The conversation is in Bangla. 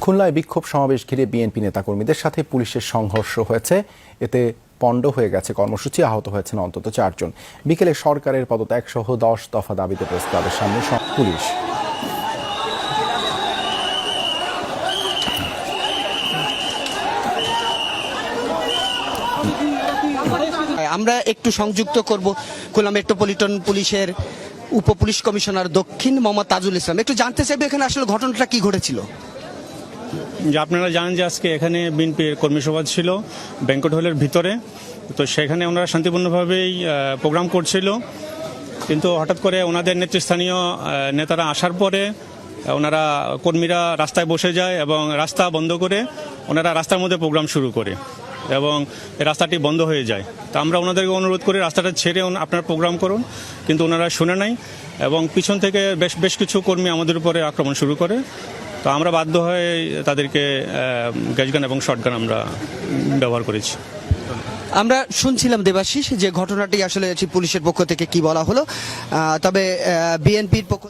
খুলনায় বিক্ষোভ সমাবেশ ঘিরে বিএনপি নেতাকর্মীদের সাথে পুলিশের সংঘর্ষ হয়েছে। এতে পণ্ড হয়ে গেছে কর্মসূচি, আহত হয়েছেন অন্তত 4 জন। বিকেলে সরকারের পদত্যাগ সহ 10 দফা দাবিতে প্রেস ক্লাবের সামনে পুলিশ। আমরা একটু সংযুক্ত করব খুলনা মেট্রোপলিটন পুলিশের উপপুলিশ কমিশনার দক্ষিণ মোহাম্মদ তাজুল ইসলাম। একটু জানতে চাইবে এখানে আসলে ঘটনাটা কি ঘটেছিল। যে আপনারা জানেন যে আজকে এখানে বিএনপির কর্মী সভা ছিল ব্যাংকট হলের ভিতরে, তো সেখানে ওনারা শান্তিপূর্ণভাবেই প্রোগ্রাম করছিল, কিন্তু হঠাৎ করে ওনাদের নেতৃস্থানীয় নেতারা আসার পরে ওনারা কর্মীরা রাস্তায় বসে যায় এবং রাস্তা বন্ধ করে ওনারা রাস্তার মধ্যে প্রোগ্রাম শুরু করে এবং রাস্তাটি বন্ধ হয়ে যায়। তা আমরা ওনাদেরকে অনুরোধ করি রাস্তাটা ছেড়ে আপনারা প্রোগ্রাম করুন, কিন্তু ওনারা শুনে নাই এবং পিছন থেকে বেশ কিছু কর্মী আমাদের উপরে আক্রমণ শুরু করে। তো আমরা বাধ্য হয়ে তাদেরকে গ্যাসগান এবং শটগান আমরা ব্যবহার করেছি। আমরা শুনছিলাম দেবাশিস যে ঘটনাটি আসলে পুলিশের পক্ষ থেকে কি বলা হলো, তবে বিএনপির পক্ষ